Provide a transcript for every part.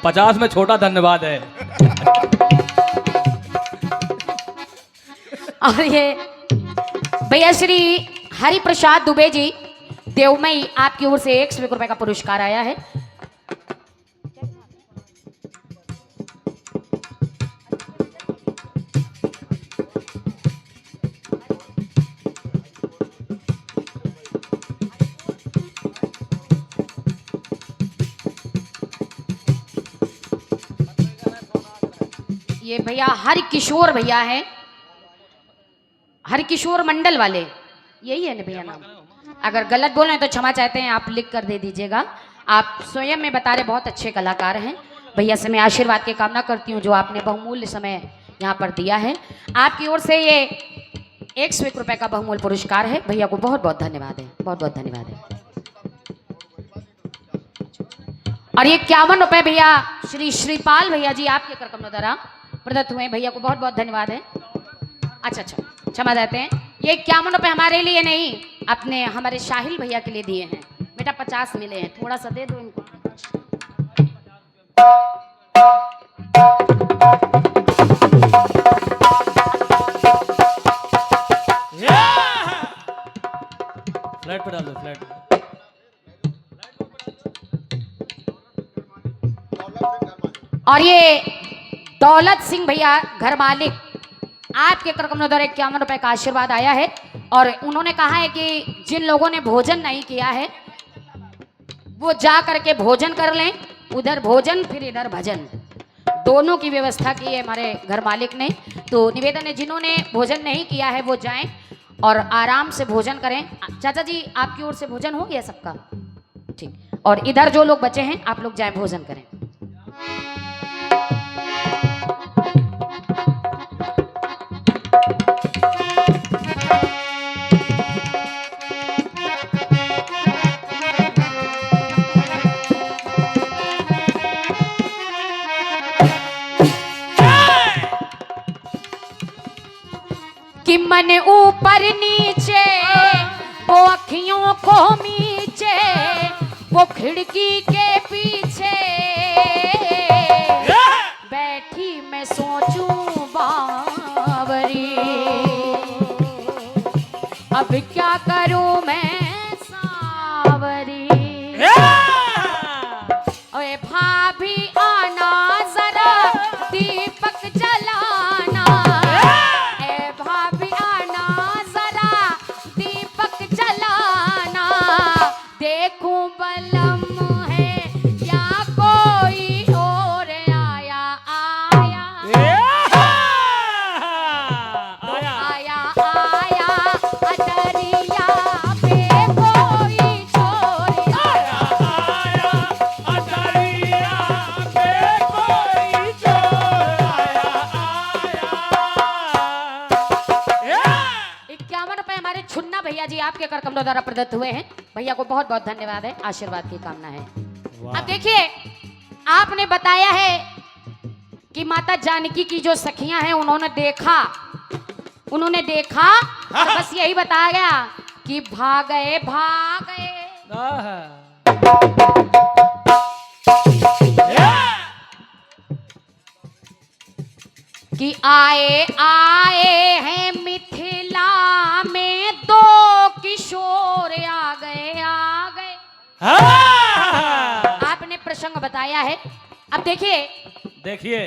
50 में छोटा धन्यवाद है। और ये भैया श्री हरि प्रसाद दुबे जी देवमई आपकी ओर से 100 रुपए का पुरस्कार आया है। ये भैया हरकिशोर भैया हैं, हरकिशोर मंडल वाले, यही है ना भैया नाम? अगर गलत बोल रहे हैं तो क्षमा चाहते हैं, आप लिख कर दे दीजिएगा। आप स्वयं में बता रहे बहुत अच्छे कलाकार हैं। भैया से मैं आशीर्वाद की कामना करती हूँ जो आपने बहुमूल्य समय यहाँ पर दिया है। आपकी ओर से ये 101 रुपए का बहुमूल्य पुरस्कार है। भैया को बहुत बहुत धन्यवाद है, बहुत बहुत धन्यवाद है। और ये 51 रुपए भैया श्री श्रीपाल भैया जी आपके कर कमलों द्वारा प्रदत्त हुए। भैया को बहुत बहुत धन्यवाद है। अच्छा, क्षमा चाहते हैं। ये 51 रुपए हमारे लिए नहीं, अपने हमारे साहिल भैया के लिए दिए हैं। बेटा 50 मिले हैं, थोड़ा सा दे दो इनको। फ्लैट पे डाल दो, फ्लैट। और ये दौलत सिंह भैया घर मालिक आपके कर कमलों द्वारा 51 रुपए का आशीर्वाद आया है। और उन्होंने कहा है कि जिन लोगों ने भोजन नहीं किया है वो जा करके भोजन कर लें, उधर भोजन फिर इधर भजन, दोनों की व्यवस्था की है हमारे घर मालिक ने। तो निवेदन है जिन्होंने भोजन नहीं किया है वो जाएं और आराम से भोजन करें। चाचा जी आपकी ओर से भोजन हो गया सबका? ठीक। और इधर जो लोग बचे हैं आप लोग जाएं भोजन करें। कि मन ऊपर नीचे वो अखियों को मीचे वो खिड़की के पीछे बैठी मैं सोचूं बावरी अब क्या करूं मैं सावरी। ओए भाभी आना जरा दीपक जलाना, देखूं बलम है या कोई और आया आया आया आया अटरिया पे कोई चोर आया आया अटरिया पे कोई चोर आया। 51 रुपए हमारे छुन्ना भैया जी आपके कर कमलों द्वारा प्रदत्त हुए हैं। भैया को बहुत बहुत धन्यवाद है, आशीर्वाद की कामना है। अब देखिए आपने बताया है कि माता जानकी की जो सखियां हैं उन्होंने देखा और बस यही बताया गया कि भागे कि आए हैं मिथिला में दो किशोर आ गए आपने प्रसंग बताया है। अब देखिए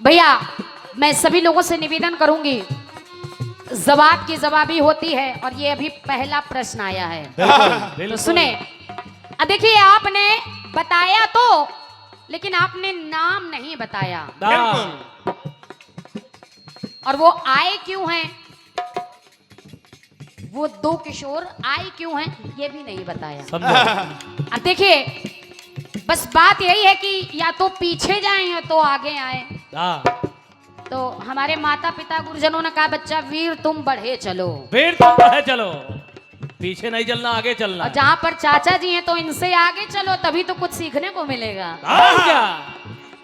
भैया मैं सभी लोगों से निवेदन करूंगी, जवाब की जवाबी होती है और ये अभी पहला प्रश्न आया है। तो सुने, अब देखिए आपने बताया तो लेकिन आपने नाम नहीं बताया और वो आए क्यों हैं, वो दो किशोर आए क्यों हैं ये भी नहीं बताया। अब देखिए बस बात यही है कि या तो पीछे जाएं या तो आगे आए। तो हमारे माता पिता गुरुजनों ने कहा बच्चा वीर तुम बढ़े चलो, पीछे नहीं चलना, आगे चलना। और जहाँ पर चाचा जी हैं तो इनसे आगे चलो तभी तो कुछ सीखने को मिलेगा।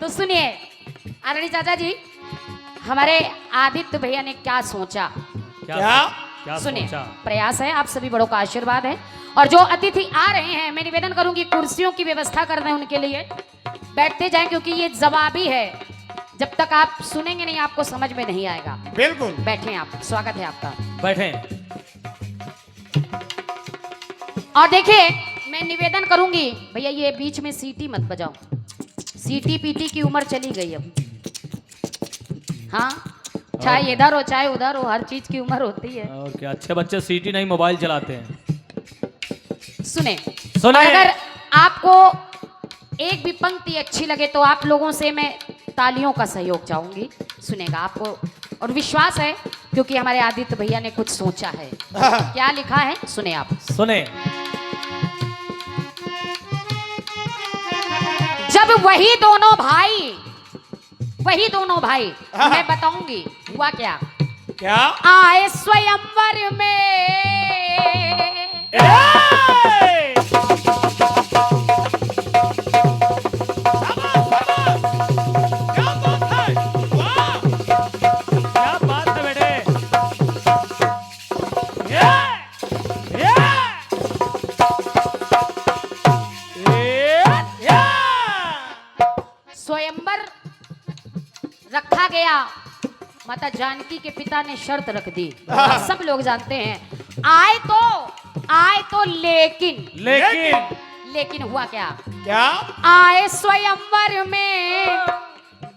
तो सुनिए आदरणीय चाचा जी, हमारे आदित्य भैया ने क्या सोचा, क्या सुनिए, सोचा? प्रयास है, आप सभी बड़ों का आशीर्वाद है। और जो अतिथि आ रहे हैं, मैं निवेदन करूंगी कुर्सियों की व्यवस्था कर दें उनके लिए, बैठते जाएं, क्योंकि ये जवाबी है। जब तक आप सुनेंगे नहीं आपको समझ में नहीं आएगा। बिल्कुल। बैठे आप, स्वागत है आपका। बैठे। और देखिए, मैं निवेदन करूंगी भैया, ये बीच में सीटी मत बजाओ, सीटी पीटी की उम्र चली गई अब। हाँ, चाहे इधर हो चाहे उधर हो, हर चीज की उम्र होती है। और क्या, अच्छे बच्चे सीटी नहीं मोबाइल चलाते हैं। सुने, सुने। और अगर आपको एक भी पंक्ति अच्छी लगे तो आप लोगों से मैं तालियों का सहयोग चाहूंगी। सुनेगा आपको, और विश्वास है क्योंकि हमारे आदित्य भैया ने कुछ सोचा है। क्या लिखा है सुने आप। सुने। जब वही दोनों भाई मैं बताऊंगी हुआ क्या। क्या? आए स्वयंवर में, क्या बात है बेटे। स्वयंवर रखा गया। माता जानकी के पिता ने शर्त रख दी, सब लोग जानते हैं। आए तो लेकिन हुआ क्या। क्या? आए स्वयंवर में,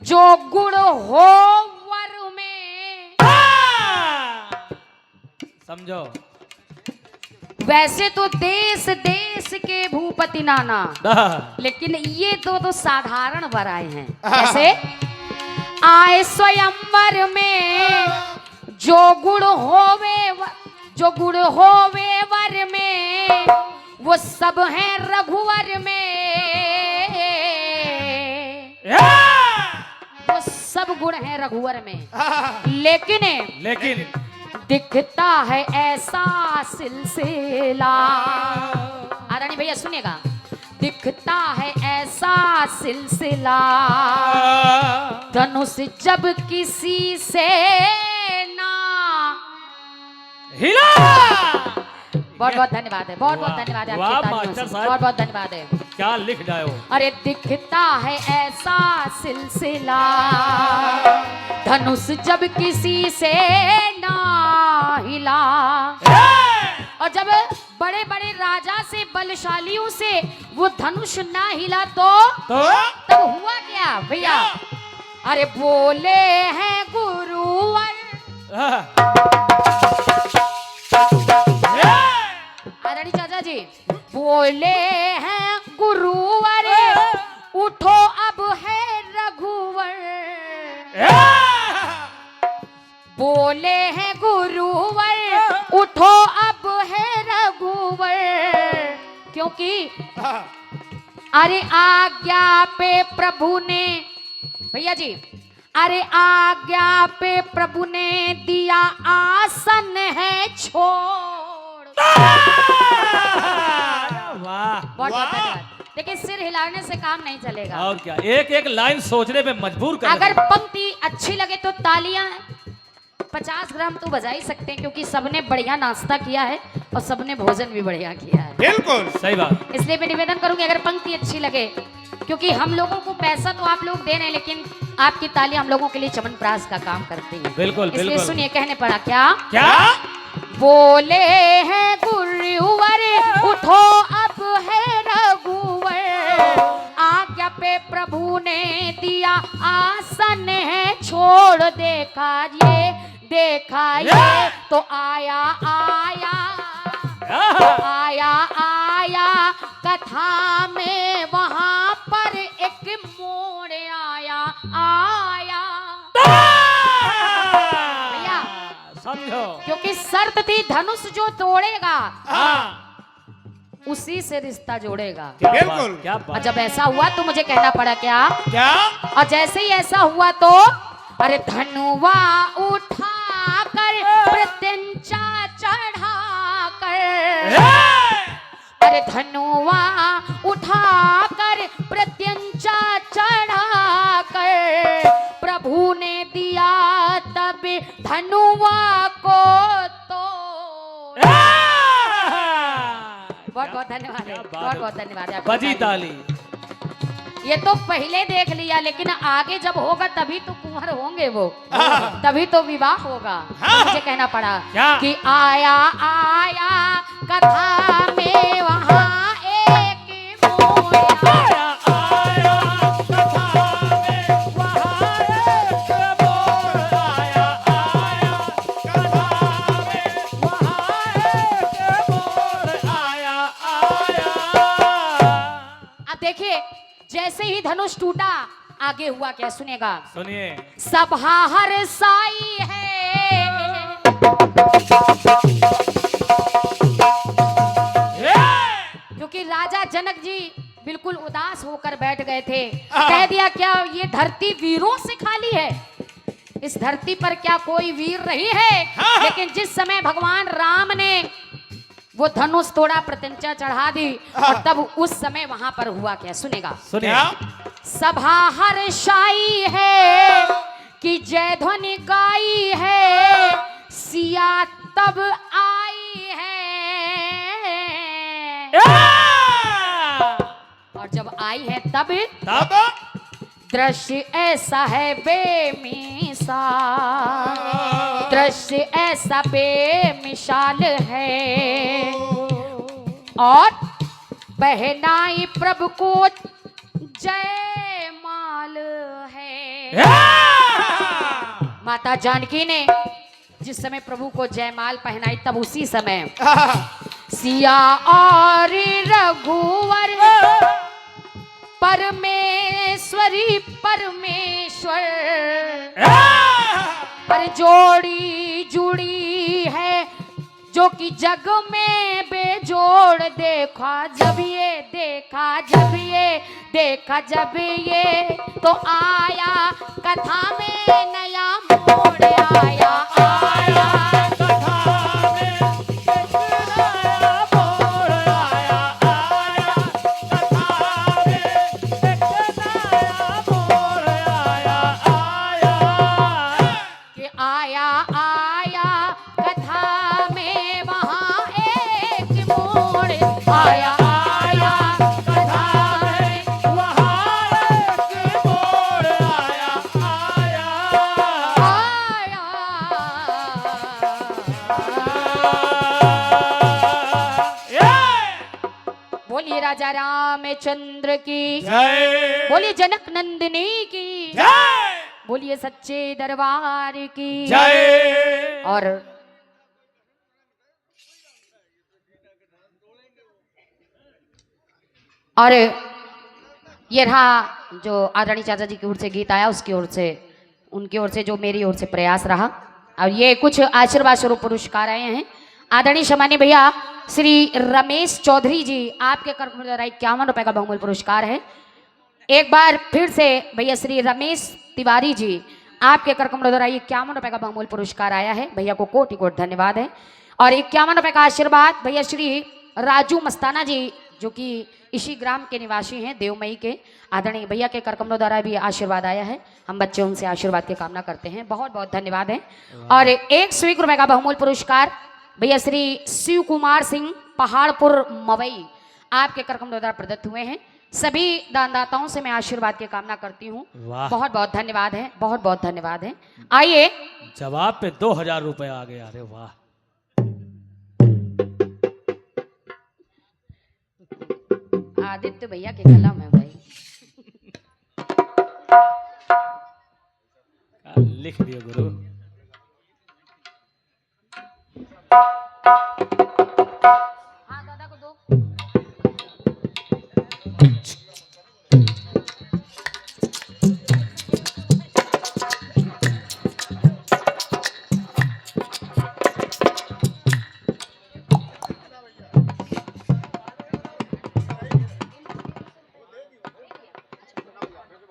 जो गुण हो वर में। समझो। वैसे तो देश के भूपति नाना, लेकिन ये तो साधारण वर आए हैं। कैसे? आए स्वयंवर में, जो गुण होवे वर में, वो सब हैं रघुवर में। वो सब गुण हैं रघुवर में, लेकिन दिखता है ऐसा सिलसिला। आदरणीय भैया सुनिएगा, दिखता है ऐसा सिलसिला, धनुष जब किसी से ना हिला। बहुत बहुत धन्यवाद है, बहुत बहुत धन्यवाद है वाह, आपकी तालियों मास्टर से। साहब। बहुत बहुत धन्यवाद है। क्या लिख जाए हो। अरे दिखता है ऐसा सिलसिला, धनुष जब किसी से ना हिला। और जब बड़े बड़े राजा से, बलशालियों से वो धनुष ना हिला तो तब हुआ क्या भैया। अरे बोले हैं गुरुवर, आदरणीय चाचा जी, बोले हैं गुरुवर, उठो अब है रघुवर। बोले हैं गुरुवर, उठो अब है रघुवर। क्योंकि अरे आज्ञा पे प्रभु ने, भैया जी, अरे आज्ञा पे प्रभु ने दिया आसन है छोड़। वाह। बहुत बहुत धन्यवाद। देखिए, सिर हिलाने से काम नहीं चलेगा। और क्या, एक एक लाइन सोचने पे मजबूर कर अगर पंक्ति अच्छी लगे तो तालियां 50 ग्राम तो बजा ही सकते हैं, क्योंकि सबने बढ़िया नाश्ता किया है और सबने भोजन भी बढ़िया किया है। बिल्कुल सही बात। इसलिए मैं निवेदन करूंगी, अगर पंक्ति अच्छी लगे, क्योंकि हम लोगों को पैसा तो आप लोग दे रहे हैं, लेकिन आपकी ताली हम लोगों के लिए चमनप्रास का काम करती है। बिल्कुल इसलिए बिल्कुल। सुनिए, कहने पड़ा क्या। क्या? बोले हैं गुरुवर, उठो अब है रघुवर। आज्ञा पे प्रभु ने दिया आसन है छोड़। देखा ये तो आया कथा में, वहां पर एक मोड़ आया। भैया समझो। क्योंकि शर्त थी, धनुष जो तोड़ेगा उसी से रिश्ता जोड़ेगा। क्या बिल्कुल। बात, क्या और बात। जब ऐसा हुआ तो मुझे कहना पड़ा क्या। क्या? और जैसे ही ऐसा हुआ तो अरे धनुवा उठा कर, प्रत्यंचा चढ़ा कर। अरे धनुवा उठा कर, प्रत्यंचा चढ़ा कर, प्रभु ने दिया तब धनुवा को तो। धन्यवाद है, क्या बात बहुत है। बहुत धन्यवाद है आपका। बजी ताली। ये तो पहले देख लिया, लेकिन आगे जब होगा तभी तो कुंवर होंगे वो, तभी तो विवाह होगा। तो मुझे कहना पड़ा क्या? कि आया आया कथा में वहाँ एक मोया। अब देखिए, जैसे ही धनुष टूटा, आगे हुआ क्या सुनेगा। सुनिए। सभा हर साई है, क्योंकि राजा जनक जी बिल्कुल उदास होकर बैठ गए थे। कह दिया क्या ये धरती वीरों से खाली है, इस धरती पर क्या कोई वीर नहीं है। लेकिन जिस समय भगवान राम ने वो धनुष तोड़ा, प्रत्यंचा चढ़ा दी, और तब उस समय वहां पर हुआ क्या सुनेगा। सुनिए। सभा हर्षाई है कि जय ध्वनि गाई है, सिया तब आई है। और जब आई है तब दृश्य ऐसा है बेमिसाल, दृश्य ऐसा बेमिसाल है। और बहनाई प्रभु को जयमाल है। माता जानकी ने जिस समय प्रभु को जयमाल पहनाई, तब उसी समय सिया और रघुवर परमेश्वरी परमेश्वर पर जोड़ी जुड़ी है, जो कि जग में बेजोड़। देखा जब ये, देखा जब ये, देखा जब ये, तो आया कथा में नया मोड़। आया आया राजा रामचंद्र की जय। बोलिए, जनक नंदिनी की जय। बोलिए, सच्चे दरबार की जय। और ये रहा जो आदरणीय चाचा जी की ओर से गीत आया, उसकी ओर से, उनकी ओर से जो मेरी ओर से प्रयास रहा। और ये कुछ आशीर्वाद स्वरूप पुरस्कार आए हैं। आदरणीय सम्मानीय भैया श्री रमेश चौधरी जी, आपके कर्म द्वारा 51 रुपए का बहुमूल्य पुरस्कार है। एक बार फिर से भैया श्री रमेश तिवारी जी, आपके कर कमलों द्वारा 51 रुपए का बहुमूल्य पुरस्कार आया है। भैया को कोटि कोटि धन्यवाद है। और 51 रुपए का आशीर्वाद भैया श्री राजू मस्ताना जी, जो कि इसी ग्राम के निवासी हैं, देवमई के। आदरणीय भैया के कर कमलों द्वारा भी आशीर्वाद आया है। हम बच्चे उनसे आशीर्वाद की कामना करते हैं। बहुत बहुत धन्यवाद है। और 101 रुपए का बहुमूल्य पुरस्कार भैया श्री शिव कुमार सिंह, पहाड़पुर मवई, आपके कर कमलों द्वारा प्रदत्त हुए हैं। सभी दानदाताओं से मैं आशीर्वाद की कामना करती हूँ। बहुत बहुत धन्यवाद है, बहुत बहुत धन्यवाद है। आइए, जवाब पे 2000 रुपए आ गए। अरे वाह, आदित्य भैया के कलम है भाई। लिख दियो गुरु। हाँ दादा को दो।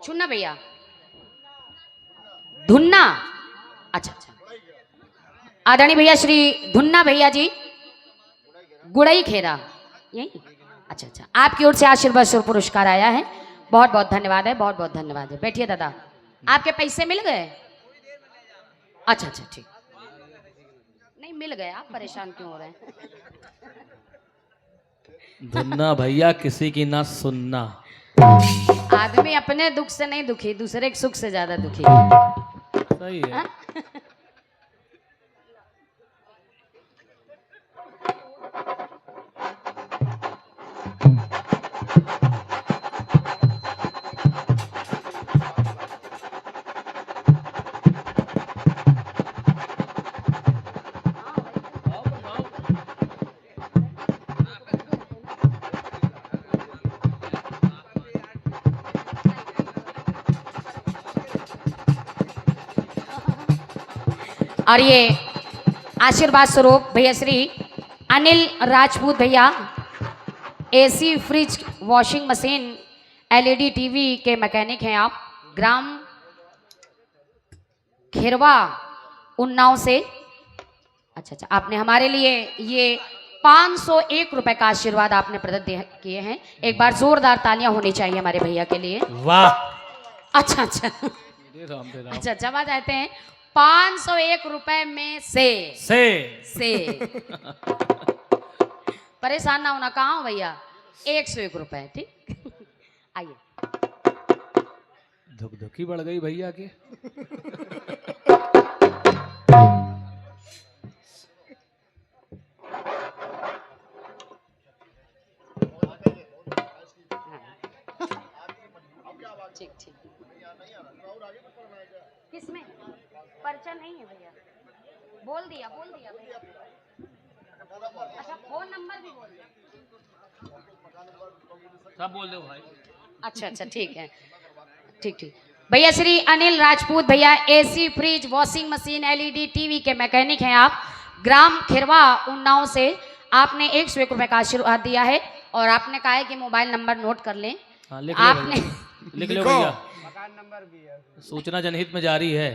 चुनना भैया, धुन्ना। अच्छा अच्छा, आदरणीय भैया श्री धुन्ना भैया जी, गुड़ई खेरा, यही। अच्छा अच्छा, आपकी ओर से आशीर्वाद स्वरूप पुरस्कार आया है। बहुत बहुत धन्यवाद है, बहुत बहुत धन्यवाद है। बैठिए दादा, आपके पैसे मिल गए? अच्छा अच्छा, ठीक, नहीं मिल गए, आप परेशान क्यों हो रहे हैं? धुन्ना भैया किसी की ना सुनना। आदमी अपने दुख से नहीं दुखी, दूसरे के सुख से ज्यादा दुखी है। सही है। हाँ? और ये आशीर्वाद स्वरूप भैया श्री अनिल राजपूत भैया AC fridge washing machine LED TV के मैकेनिक हैं आप, ग्राम खिरवा उन्नाव से। अच्छा, आपने हमारे लिए ये 501 रुपए का आशीर्वाद आपने प्रदत्त किए हैं। एक बार जोरदार तालियां होनी चाहिए हमारे भैया के लिए। वाह। अच्छा अच्छा, जब आ जाते हैं 501 रुपए में से परेशान ना होना, कहाँ हो भैया, 101 रुपए, ठीक। आइए। धुकी बढ़ गई भैया के। ठीक ठीक। किसमें पर्चा नहीं है भैया? बोल दिया भैया। अच्छा, फोन नंबर भी बोल दिया। सब बोल दो भाई। अच्छा, ठीक है, ठीक। भैया श्री अनिल राजपूत भैया AC fridge washing machine LED TV के मैकेनिक हैं आप, ग्राम खिरवा उन्नाव से। आपने 101 रुपए का आशीर्वाद दिया है और आपने कहा है कि मोबाइल नंबर नोट कर लें। हाँ, लिख लो भैया। मकान नंबर भी है। सूचना जनहित में जारी है।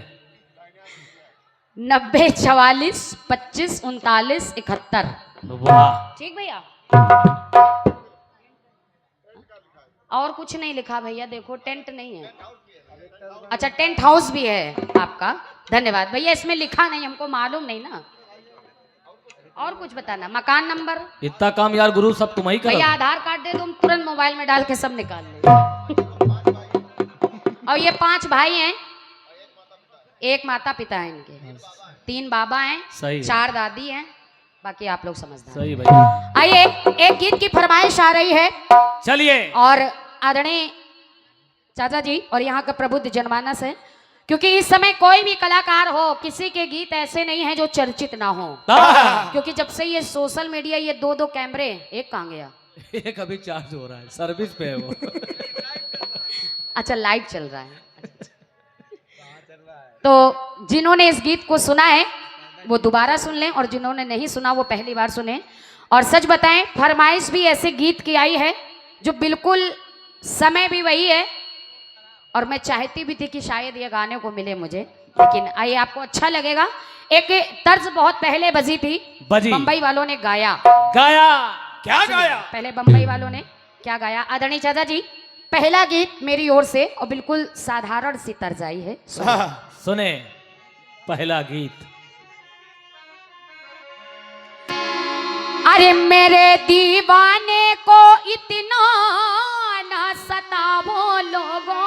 90 44 25 39 71। वाह। ठीक भैया। और कुछ नहीं लिखा भैया, देखो टेंट नहीं है। अच्छा, टेंट हाउस भी है आपका, धन्यवाद भैया। इसमें लिखा नहीं, हमको मालूम नहीं ना। और कुछ बताना, मकान नंबर। इतना काम यार गुरु सब तुम ही करो। भैया आधार कार्ड दे दो, तुरंत मोबाइल में डाल के सब निकाल ले। और ये 5 भाई हैं, 1 माता पिता है इनके, 3 बाबा हैं, सही 4 दादी हैं, बाकी आप लोग समझदार। सही भैया। आइए, एक गीत की फरमाइश आ रही है। चलिए। और आदरणीय चाचा जी और यहाँ का प्रबुद्ध जनमानस है, क्योंकि इस समय कोई भी कलाकार हो, किसी के गीत ऐसे नहीं हैं जो चर्चित ना हो। क्योंकि जब से ये सोशल मीडिया, ये 2-2 कैमरे, एक कहाँ गया? एक अभी चार्ज हो रहा है, सर्विस पे है वो। अच्छा, लाइट चल रहा है। तो जिन्होंने इस गीत को सुना है वो दोबारा सुन लें, और जिन्होंने नहीं सुना वो पहली बार सुने। और सच बताएं, फरमाइश भी ऐसे गीत की आई है जो बिल्कुल समय भी वही है, और मैं चाहती भी थी कि शायद ये गाने को मिले मुझे, लेकिन आइए आपको अच्छा लगेगा। एक तर्ज बहुत पहले बजी थी, बम्बई वालों ने गाया। क्या गाया? पहले बम्बई वालों ने क्या गाया? आदरणीय चाचा जी, पहला गीत मेरी ओर से, और बिल्कुल साधारण सी तर्ज आई है। सुने पहला गीत। अरे मेरे दीवाने को इतना ना सतावो लोगों।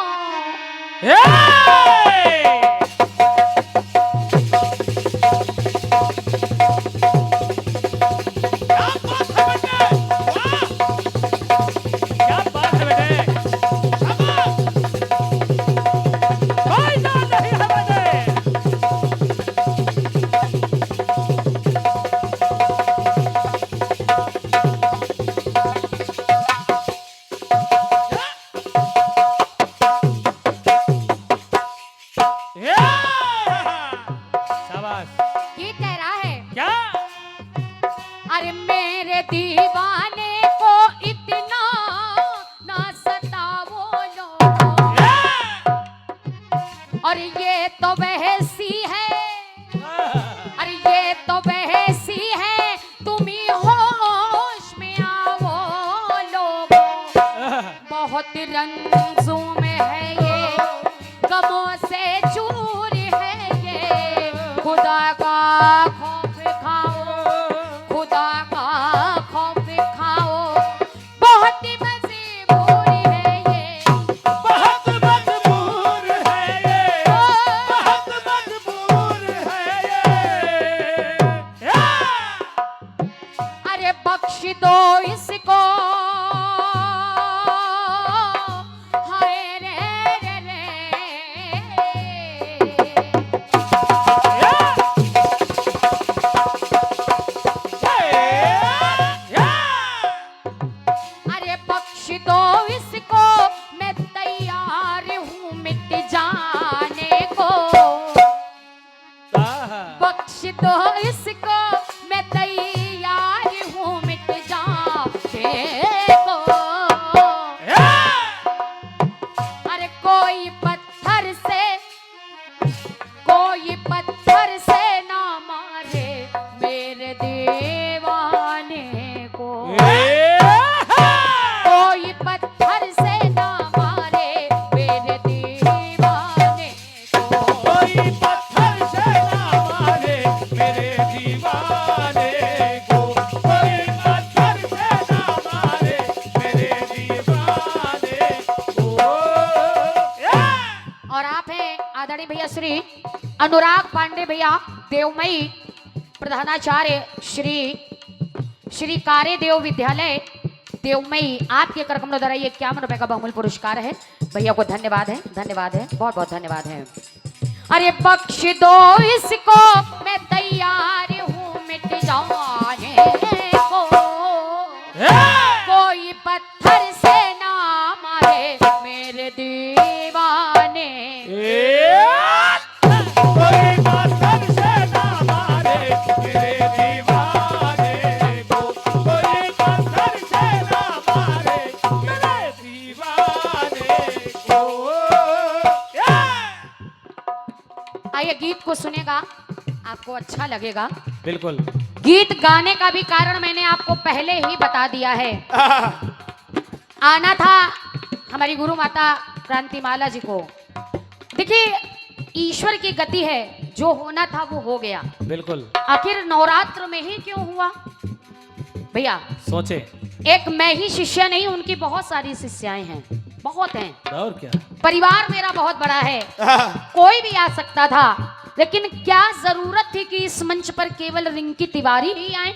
ये कह रहा है क्या? अरे मेरे दीवाने को इतना ना सतावो लोगों, और ये तो बहसी है, अरे ये तो बहसी है, तुम ही होश में आओ लोगों। बहुत रंजों में है ये, गमों से चूर है ये, खुदा का खौफ खाओ, खुदा का खौफ खाओ, दो इसको, मैं तैयार हूँ मिट जाने को। अरे कोई पत्थर से ना मारे मेरे दीवाने को। कोई पत्थर से ना मारे मेरे दीवाने को। कोई पत्थर से ना मारे मेरे दीवाने को। कोई पत्थर से ना मारे मेरे दीवाने को। और आप हैं आदरणीय भैया श्री अनुराग पांडे भैया, देवमयी प्रधानाचार्य श्री कारे देव विद्यालय देवमयी, आपके करकमलों द्वारा ये 51 रुपए का बहुमूल्य पुरस्कार है। भैया को धन्यवाद है, धन्यवाद है, बहुत बहुत धन्यवाद है। अरे बख्श दो इसको, मैं तैयार हूँ मिट जाने को। कोई पत्थर से ना मारे मेरे दीवाने। कोई पत्थर से ना मारे मेरे दीवाने को। कोई पत्थर से ना मारे मेरे दीवाने को। आइए गीत को सुनेगा, आपको अच्छा लगेगा। बिल्कुल। गीत गाने का भी कारण मैंने आपको पहले ही बता दिया है। आना था हमारी गुरु माता क्रांतिमाला जी को। देखिए ईश्वर की गति है, जो होना था वो हो गया। बिल्कुल। आखिर नवरात्र में ही क्यों हुआ भैया? सोचे। एक मैं ही शिष्या नहीं, उनकी बहुत सारी शिष्याएं हैं, बहुत हैं। और क्या? परिवार मेरा बहुत बड़ा है, कोई भी आ सकता था, लेकिन क्या जरूरत थी कि इस मंच पर केवल रिंकी तिवारी ही आए?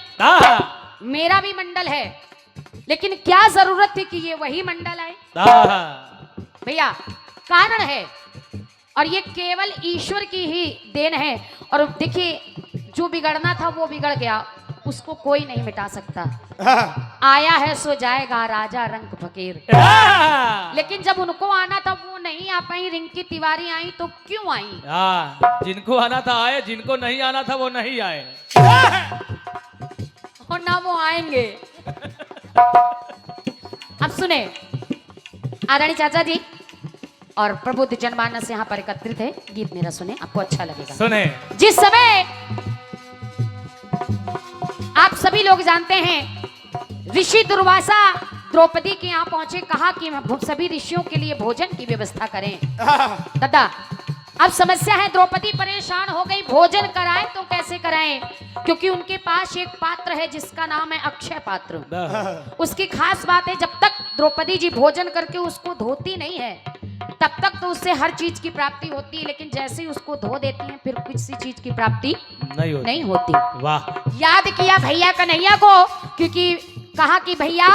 मेरा भी मंडल है, लेकिन क्या जरूरत थी कि ये वही मंडल आए? भैया कारण है, और ये केवल ईश्वर की ही देन है। और देखिए जो बिगड़ना था वो बिगड़ गया, उसको कोई नहीं मिटा सकता। आया है सो जाएगा राजा रंग फकीर। लेकिन जब उनको आना था वो नहीं आ पाई, रिंकी तिवारी आई तो क्यों आई? जिनको आना था आए, जिनको नहीं आना था वो नहीं आए, और ना वो आएंगे। अब सुने आदरणीय चाचा जी और प्रबुद्ध जनमानस यहाँ पर एकत्रित है, गीत मेरा सुने, आपको अच्छा लगेगा। सुने। जिस समय आप सभी लोग जानते हैं ऋषि दुर्वासा द्रौपदी के यहाँ पहुंचे, कहा कि सभी ऋषियों के लिए भोजन की व्यवस्था करें। दादा अब समस्या है, द्रौपदी परेशान हो गई, भोजन कराएं तो कैसे कराएं? क्योंकि उनके पास एक पात्र है जिसका नाम है अक्षय पात्र। उसकी खास बात है, जब तक द्रौपदी जी भोजन करके उसको धोती नहीं है तब तक तो उससे हर चीज की प्राप्ति होती है, लेकिन जैसे ही उसको धो देती हैं फिर किसी चीज की प्राप्ति नहीं होती। वाह। याद किया भैया कन्हैया को, क्योंकि कहा कि भैया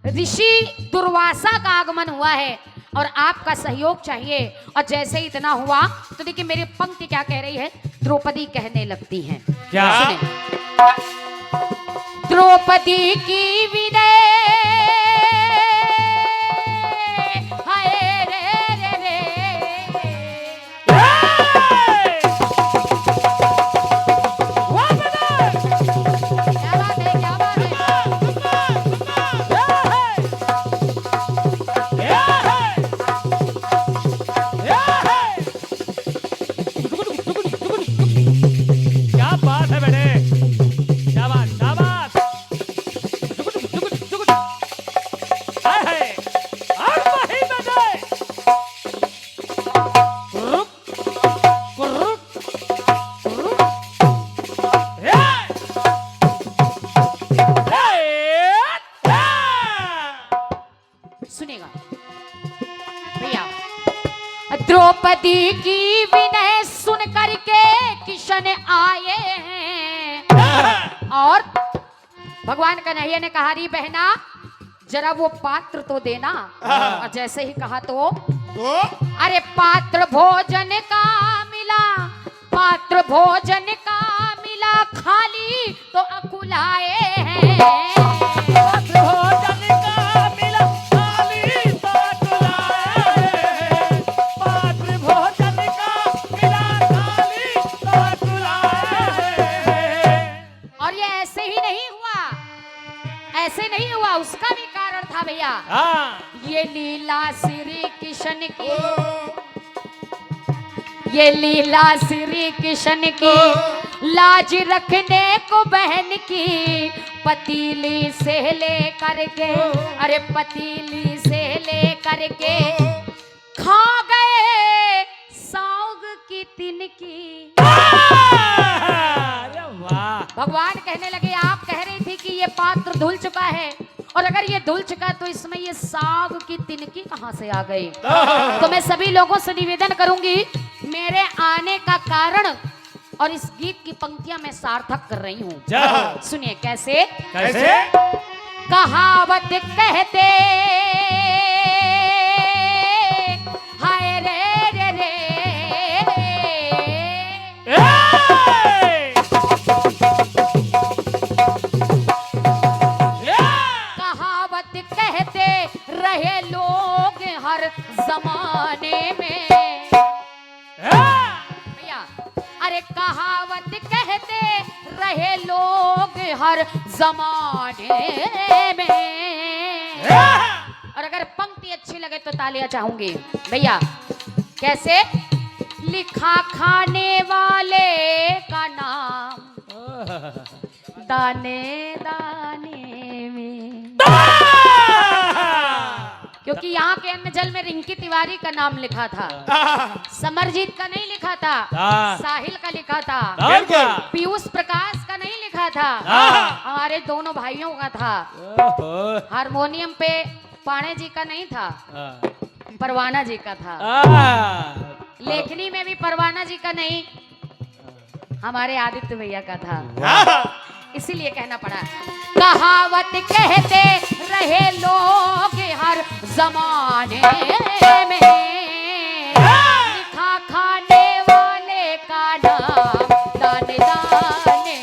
ऋषि दुर्वासा का आगमन हुआ है और आपका सहयोग चाहिए। और जैसे ही इतना हुआ तो देखिए मेरी पंक्ति क्या कह रही है, द्रौपदी कहने लगती हैं। क्या? सुने। द्रौपदी की विनय द्रौपदी की विनय सुन करके किशन आए हैं। और भगवान कन्हैया ने कहा री बहना जरा वो पात्र तो देना। और जैसे ही कहा तो अरे पात्र भोजन का मिला, पात्र भोजन का मिला, खाली तो अकुलाए हैं। हाँ ये लीला श्री कृष्ण की, ये लीला श्री कृष्ण की, लाज रखने को बहन की, पतीली से ले करके, अरे पतीली से ले करके खा गए साग की तिनकी। अरे वाह। भगवान कहने लगे आप कह रही थी कि ये पात्र धुल चुका है, और अगर ये धुल चुका तो इसमें ये साग की तिनकी कहां से आ गई। तो मैं सभी लोगों से निवेदन करूंगी, मेरे आने का कारण और इस गीत की पंक्तियां मैं सार्थक कर रही हूं। सुनिए कैसे कैसे? कहावत कहते हाय रे रे रे, कहावत कहते रहे लोग हर जमाने में। भैया अरे कहावत कहते रहे लोग हर जमाने में। और अगर पंक्ति अच्छी लगे तो तालियां चाहूंगी। भैया कैसे? लिखा खाने वाले का नाम दाने दाने में, क्योंकि यहाँ के अन्न जल में रिंकी तिवारी का नाम लिखा था, समरजीत का नहीं लिखा था, साहिल का लिखा था, पीयूष प्रकाश का नहीं लिखा था, हमारे दोनों भाइयों का था। हारमोनियम पे पाणे जी का नहीं था, परवाना जी का था। लेखनी में भी परवाना जी का नहीं, हमारे आदित्य भैया का था। इसीलिए कहना पड़ा। कहावत कहते रहे लोग हर जमाने में, लिखा खाने वाले का नाम दाने दाने में।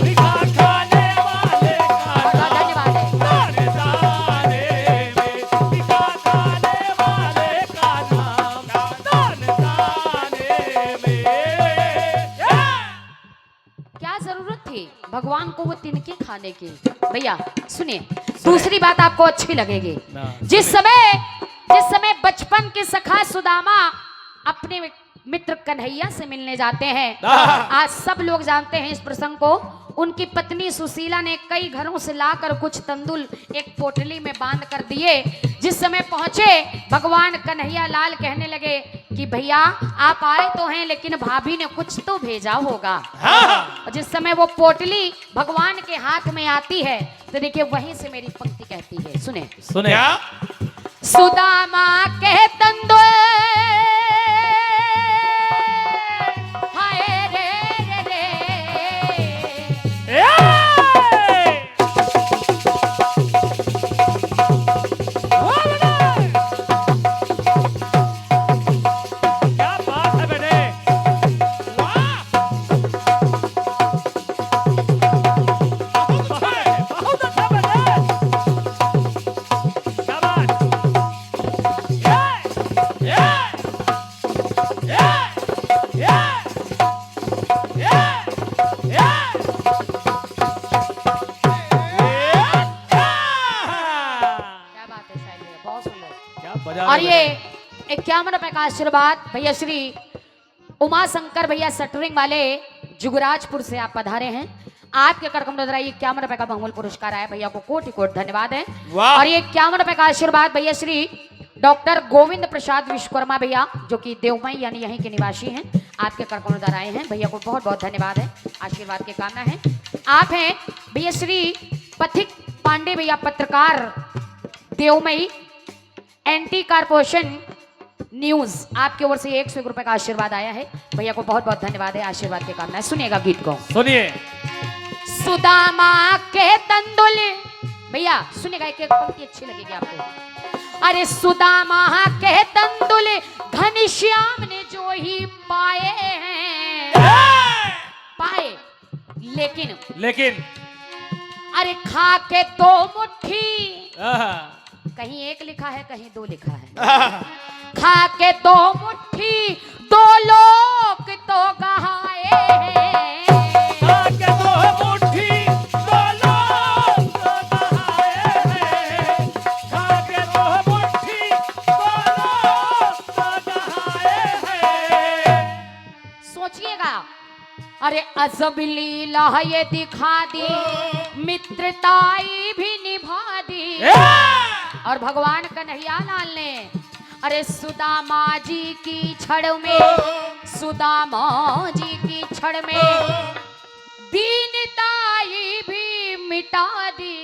लिखा खाने वाले का धन्यवाद है। दाने दाने में, लिखा खाने वाले का नाम दाने दाने में। क्या जरूरत थी भगवान को वो तिनके खाने की? भैया सुनिए, दूसरी बात आपको अच्छी लगेगी। जिस समय बचपन के सखा सुदामा अपने मित्र कन्हैया से मिलने जाते हैं, आज सब लोग जानते हैं इस प्रसंग को। उनकी पत्नी सुशीला ने कई घरों से लाकर कुछ तंदुल एक पोटली में बांध कर दिए। जिस समय पहुंचे भगवान कन्हैया लाल कहने लगे कि भैया आप आए तो हैं, लेकिन भाभी ने कुछ तो भेजा होगा। और जिस समय वो पोटली भगवान के हाथ में आती है तो देखिए वहीं से मेरी पंक्ति कहती है, सुने सुने। सुदामा के तंदुल हाय रे रे रे, क्या बात है बेटे, वाह, बहुत अच्छा बेटे, क्या बात, क्या बात है शायद भैया, बहुत सुंदर। क्या बजा और रहे ये बेटे। 51 रुपए का आशीर्वाद भैया श्री उमा शंकर भैया सटरिंग वाले जुगराजपुर से आप पधारे हैं। आपके करकमलों द्वारा 51 रुपए का बहुमूल्य पुरस्कार आया, भैया को कोटि कोटि धन्यवाद है। वाह। और ये 51 रुपए का आशीर्वाद भैया श्री डॉक्टर गोविंद प्रसाद विश्वकर्मा भैया, जो कि देवमई यानी यहीं के निवासी हैं, आपके करकमलों द्वारा आए हैं। भैया को बहुत बहुत धन्यवाद है, आशीर्वाद की कामना है। आप हैं भैया श्री पथिक पांडे भैया, पत्रकार देवमई, एंटी कारपोरेशन न्यूज, आपकी ओर से 101 रुपए का आशीर्वाद आया है। भैया को बहुत बहुत धन्यवाद है, आशीर्वाद की कामना है। सुनिएगा गीत को, सुनिए। सुदामा के तंदुल, भैया सुनिएगा, एक एक पंक्ति अच्छी लगेगी आपको। अरे सुदामा के तंदुल घनश्याम ने जो ही पाए हैं, पाए, लेकिन अरे खा के 2 मुट्ठी, कहीं 1 लिखा है कहीं 2 लिखा है, खा के 2 मुट्ठी 2 लोग तो गहाए हैं, खा के 2 मुट्ठी 2 लोग तो गहाए हैं, खा अरे अजब लीला ये दिखा दी, मित्रताई भी निभा दी। और भगवान कन्हैया लाल ने अरे सुदामा जी की छड़ में, सुदामा जी की छड़ में दीनताई भी मिटा दी।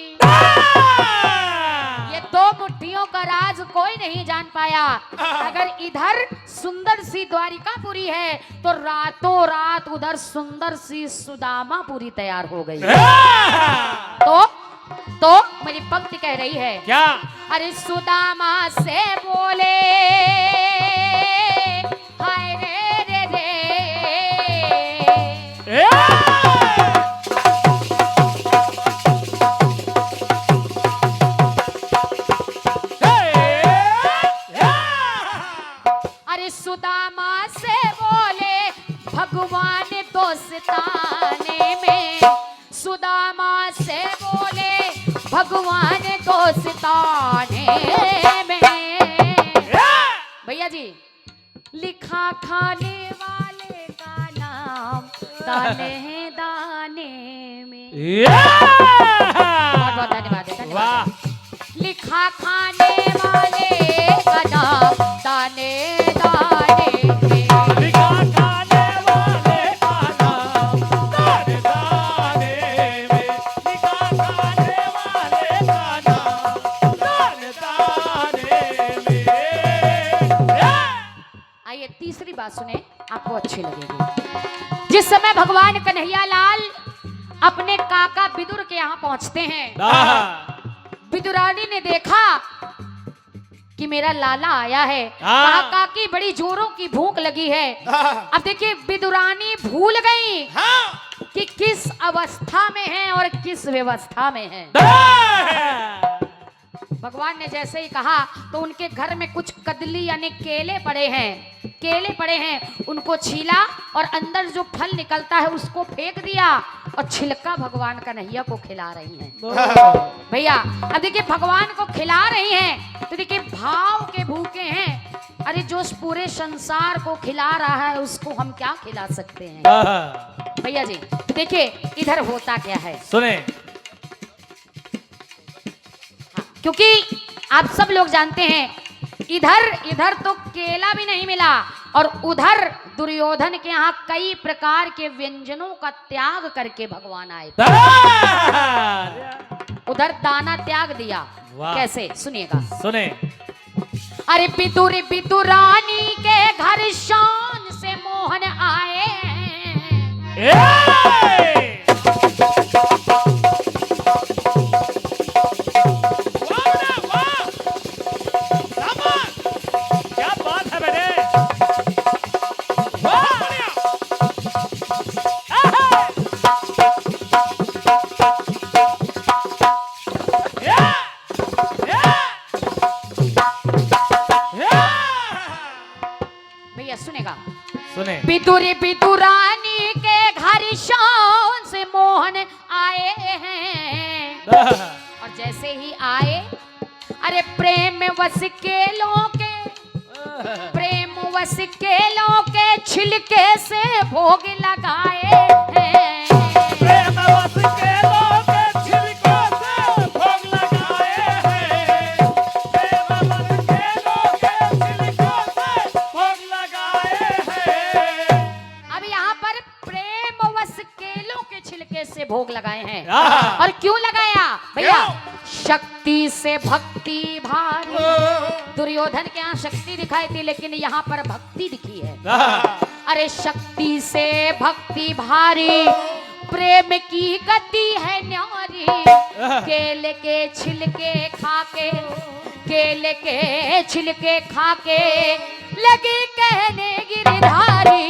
ये दो मुट्ठियों का राज कोई नहीं जान पाया। अगर इधर सुंदर सी द्वारिकापुरी है तो रातों रात उधर सुंदर सी सुदामापुरी तैयार हो गई। तो मेरी पंक्ति कह रही है क्या? अरे सुदामा से बोले हाय रे रे रे। अरे सुदामा से बोले भगवान दोस्ताने में, सुदामा से बोले भगवान दोस्ताने में। भैया जी, लिखा खाने वाले का नाम दाने दाने में। बहुत बहुत धन्यवाद है, धन्यवाद। लिखा खाने वाले का नाम दाने दाने में। लिखा खाने वाले का नाम दाने दाने में। लिखा खाने वाले का नाम दाने दाने में। आइए तीसरी बात सुने, आपको अच्छी लगेगी। जिस समय भगवान कन्हैया लाल अपने काका विदुर के यहाँ पहुंचते हैं, विदुरानी ने देखा कि मेरा लाला आया है। कहा काकी बड़ी जोरों की भूख लगी है। अब देखिए विदुरानी भूल गई कि किस अवस्था में है और किस व्यवस्था में है। भगवान ने जैसे ही कहा तो उनके घर में कुछ कदली यानी केले पड़े हैं, केले पड़े हैं, उनको छीला और अंदर जो फल निकलता है उसको फेंक दिया और छिलका भगवान कन्हैया को खिला रही हैं। भैया अब देखिए भगवान को खिला रही हैं तो देखिए भाव के भूखे हैं। अरे जो उस पूरे संसार को खिला रहा है उसको हम क्या खिला सकते हैं। भैया जी देखिए इधर होता क्या है सुने। क्योंकि आप सब लोग जानते हैं इधर तो केला भी नहीं मिला और उधर दुर्योधन के यहाँ कई प्रकार के व्यंजनों का त्याग करके भगवान आए थे। उधर दाना त्याग दिया। कैसे सुनिएगा, सुने। अरे विदुरानी के घर शान से मोहन आए विदुरानी के घर शान से मोहन आए हैं। और जैसे ही आए अरे प्रेम वश केलों के छिलके से भोग लगाए हैं। प्रेम वश केलों के छिलके से भोग लगाए हैं। प्रेम वश केलों के छिलके से भोग लगाए हैं। अब यहाँ पर प्रेम वश केलों के छिलके से भोग लगाए हैं। और क्यों लगाया भैया? शक्ति से भक्ति भारी। दुर्योधन के यहाँ शक्ति दिखाई थी लेकिन यहाँ पर भक्ति दिखी है। अरे शक्ति से भक्ति भारी, प्रेम की गति है न्यारी। केले के छिलके खाके, केले के छिलके खाके लगे कहने गिरधारी।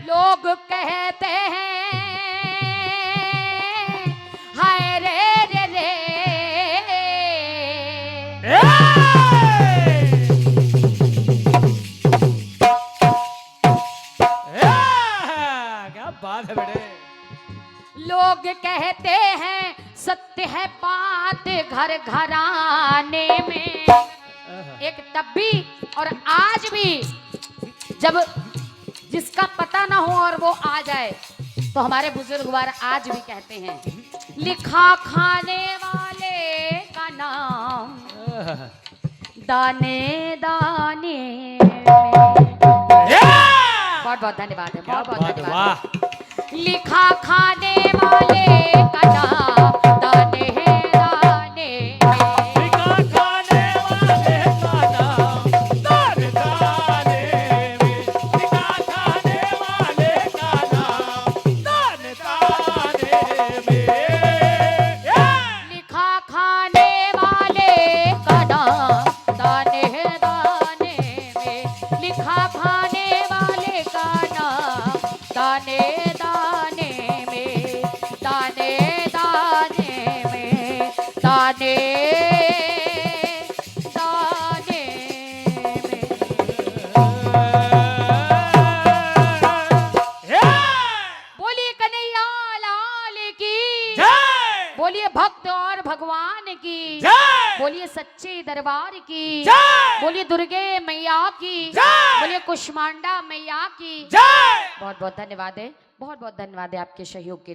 लोग कहते हैं हाय रे रे रे। क्या बात है बेटे। लोग कहते हैं सत्य है बात घर घराने में। एक तब भी और आज भी जब जिसका पता ना हो और वो आ जाए तो हमारे बुजुर्गवार आज भी कहते हैं, लिखा खाने वाले का नाम दाने दाने में। बहुत बहुत धन्यवाद है, बहुत बहुत धन्यवाद। वाह लिखा खाने वाले का नाम दाने दाने में। लिखा खाने वाले का नाम दाने दाने में। लिखा खाने वाले का नाम दाने दाने में। लिखा खाने वाले का नाम दाने दाने में। लिखा खाने वाले का नाम दाने दाने में। दाने दाने में। दाने दाने में। बोलिए कन्हैया लाल की, जय बोलिए भक्त और भगवान की, जय बोलिए सच्चे दरबार की, जय बोलिए दुर्गे मैया की, जय बोलिए कुष्मांडा मैया की। जय। बहुत बहुत धन्यवाद है, बहुत बहुत धन्यवाद है आपके सहयोग के लिए।